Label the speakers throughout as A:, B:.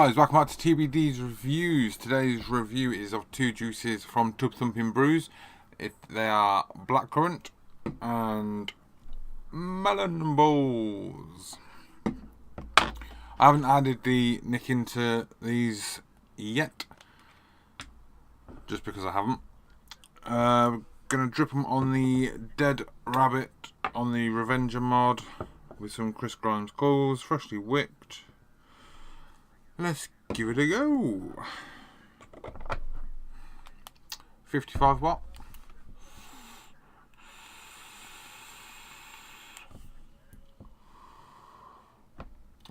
A: guys, welcome back to TBD's Reviews. Today's review is of two juices from TubThumping Brews. They are Blackcurrant and Melon Balls. I haven't added the nick into these yet, just because I haven't. Gonna drip them on the Dead Rabbit on the Revenger mod with some Chris Grimes Coils, freshly whipped. Let's give it a go. 55 watt.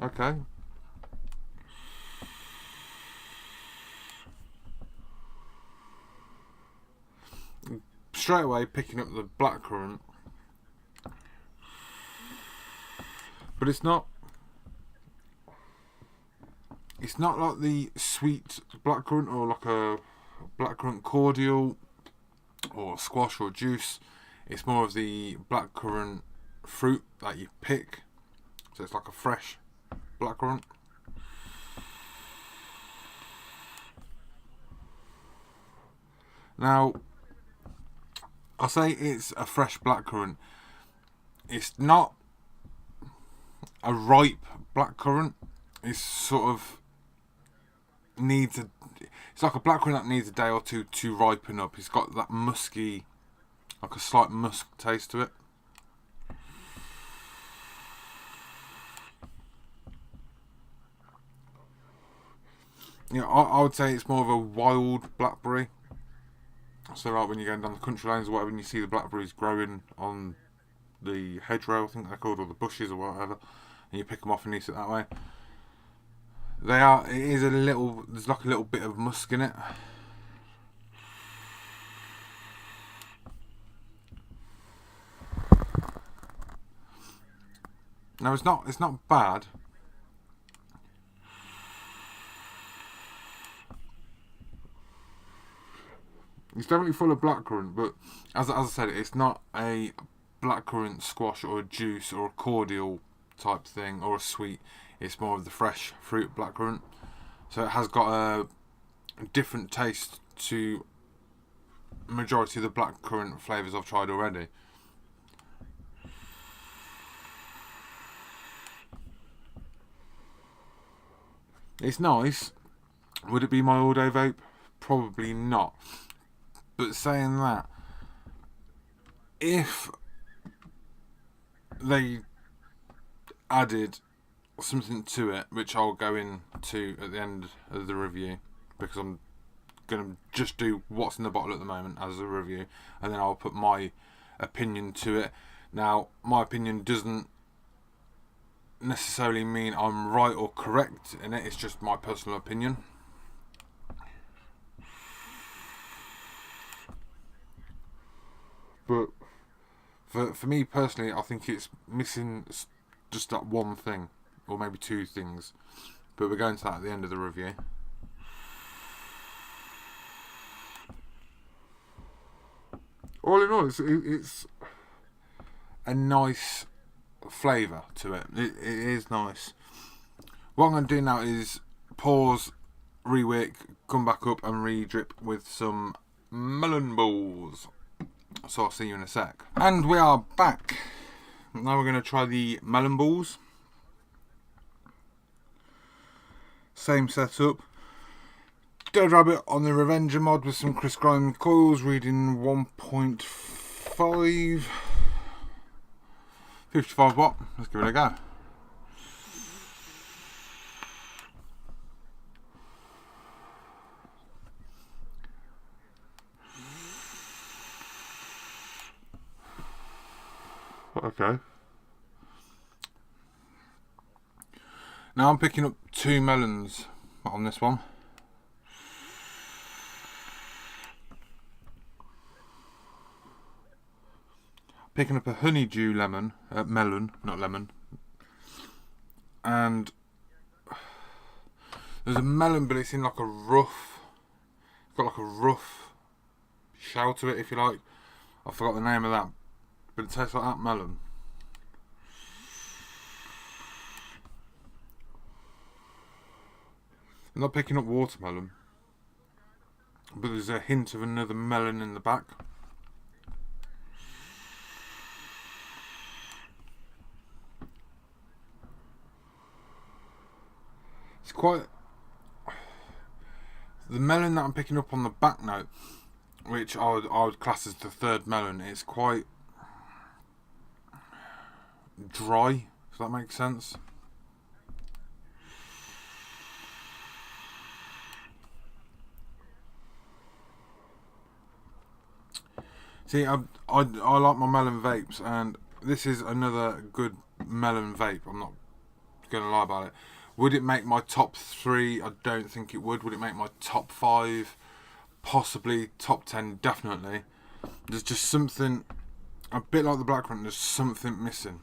A: Okay. Straight away picking up the blackcurrant, but it's not like the sweet blackcurrant or like a blackcurrant cordial or squash or juice. It's more of the blackcurrant fruit that you pick, so it's like a fresh blackcurrant. Now, I say it's a fresh blackcurrant. It's not a ripe blackcurrant. It's sort of it's like a blackcurrant that needs a day or two to ripen up. It's got that musky, like a slight musk taste to it. I would say it's more of a wild blackberry. So like when you're going down the country lanes or whatever and you see the blackberries growing on the hedgerow, I think they're called, or the bushes or whatever, and you pick them off and eat it that way. There's like a little bit of musk in it. Now it's not bad. It's definitely full of blackcurrant, but as I said, it's not a blackcurrant squash or a juice or a cordial type thing or a sweet. It's more of the fresh fruit blackcurrant. So it has got a different taste to majority of the blackcurrant flavours I've tried already. It's nice. Would it be my all-day vape? Probably not. But saying that, if they added something to it, which I'll go into at the end of the review, because I'm going to just do what's in the bottle at the moment as a review, and then I'll put my opinion to it. Now, my opinion doesn't necessarily mean I'm right or correct in it, it's just my personal opinion. But for me personally, I think it's missing just that one thing, or maybe two things. But we're going to that at the end of the review. All in all, it's a nice flavour to it. It is nice. What I'm going to do now is pause, re-wick, come back up and re-drip with some Melon Balls. So I'll see you in a sec. And we are back. Now we're going to try the Melon Balls. Same setup. Dead Rabbit on the Revenger mod with some Chris Grimes Coils, reading 1.5. 55 watt. Let's give it a go. Okay. Now I'm picking up 2 melons on this one. Picking up a honeydew melon, not lemon. And there's a melon, but it's in like a rough, it's got like a rough shell to it, if you like. I forgot the name of that, but it tastes like that melon. I'm not picking up watermelon, but there's a hint of another melon in the back. It's quite... The melon that I'm picking up on the back note, which I would class as the third melon, is quite dry, if that makes sense. See, I like my melon vapes, and this is another good melon vape. I'm not going to lie about it. Would it make my top 3? I don't think it would. Would it make my top 5? Possibly. Top 10? Definitely. There's just something, a bit like the Blackcurrant, there's something missing.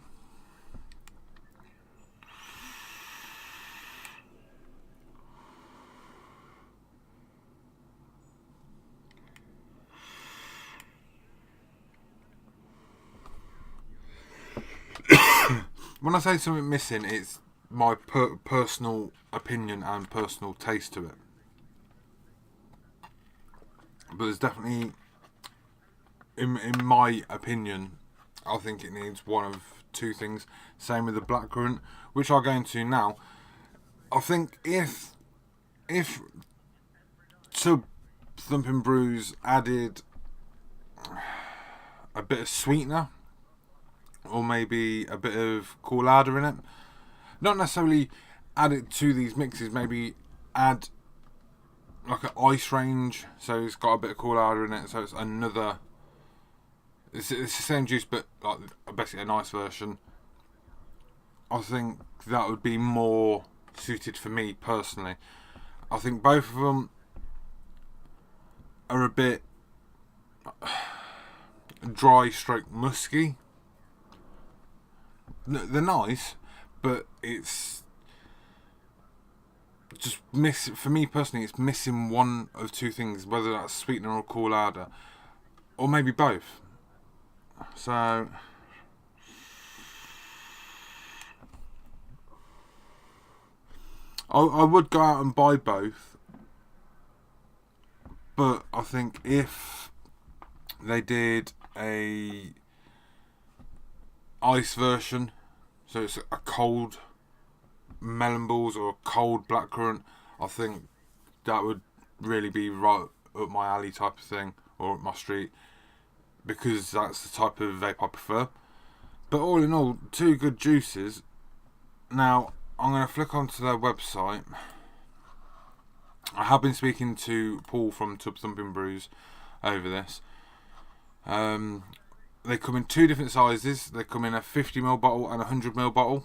A: When I say something missing, it's my personal opinion and personal taste to it. But there's definitely, in my opinion, I think it needs one of 2 things. Same with the Blackcurrant, which I'll go into now. I think if TubThumping Brews added a bit of sweetener, or maybe a bit of colada in it, not necessarily add it to these mixes, maybe add like an ice range, so it's got a bit of colada in it, so it's another, it's the same juice but like basically an ice version. I think that would be more suited for me personally. I think both of them are a bit dry stroke musky. They're nice, but it's just for me personally, it's missing one of 2 things, whether that's sweetener or colada, or maybe both. So I would go out and buy both, but I think if they did a ice version, so it's a cold Melon Balls or a cold Blackcurrant, I think that would really be right up my alley type of thing, or up my street, because that's the type of vape I prefer. But all in all, 2 good juices. Now I'm going to flick onto their website. I have been speaking to Paul from TubThumping Brews over this. They come in 2 different sizes. They come in a 50ml bottle and a 100ml bottle.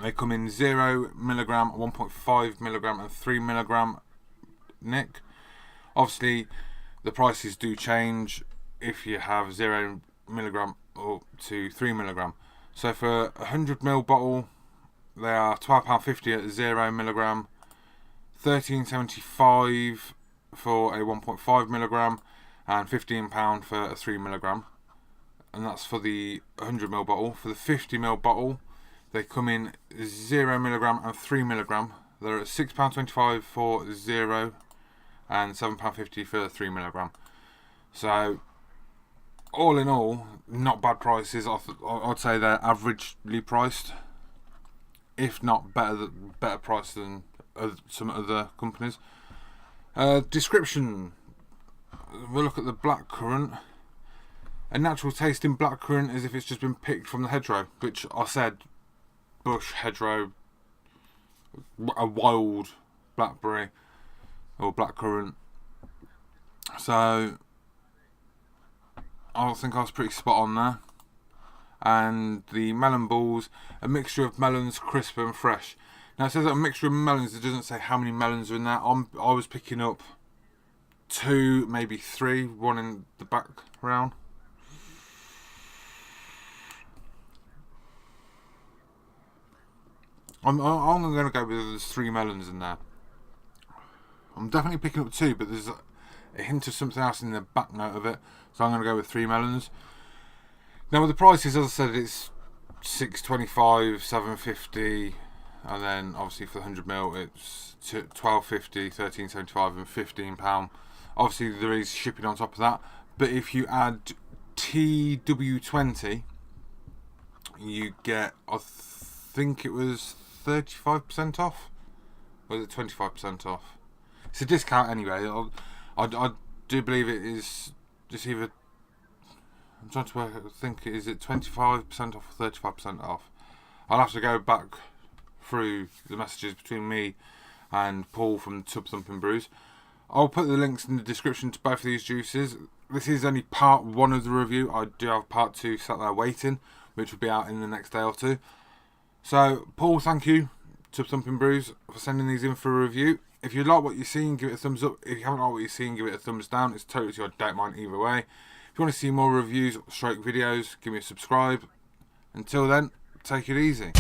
A: They come in 0mg, 1.5mg and 3mg nick. Obviously the prices do change if you have 0mg or to 3mg. So for a 100ml bottle they are £12.50 at 0mg, £13.75 for a 1.5mg and £15 for a 3mg, and that's for the 100ml bottle. For the 50ml bottle they come in 0mg and 3mg. They're at £6.25 for 0 and £7.50 for 3mg. So all in all, not bad prices. I'd say they're averagely priced, if not better priced than some other companies. Description. We'll look at the Blackcurrant. A natural tasting Blackcurrant is if it's just been picked from the hedgerow, which I said, bush, hedgerow, a wild blackberry or blackcurrant. So I think I was pretty spot on there. And the melon balls, a mixture of melons, crisp and fresh. Now it says a mixture of melons, it doesn't say how many melons are in there. I was picking up 2, maybe 3, one in the background. I'm going to go with there's 3 melons in there. I'm definitely picking up 2, but there's a hint of something else in the back note of it, so I'm going to go with 3 melons. Now with the prices, as I said, it's £6.25, £7.50, and then obviously for the 100ml it's £12.50, £13.75 and £15. Obviously there is shipping on top of that, but if you add TW20 you get, I think it was 35% off, or was it 25% off? It's a discount anyway. I do believe it is just either, I'm trying to think, is it 25% off or 35% off? I'll have to go back through the messages between me and Paul from TubThumping Brews. I'll put the links in the description to both of these juices. This is only part 1 of the review. I do have part 2 sat there waiting, which will be out in the next day or two. So, Paul, thank you, TubThumping Brews, for sending these in for a review. If you like what you're seeing, give it a thumbs up. If you haven't liked what you're seeing, give it a thumbs down. It's totally your, don't mind either way. If you want to see more reviews, stroke videos, give me a subscribe. Until then, take it easy.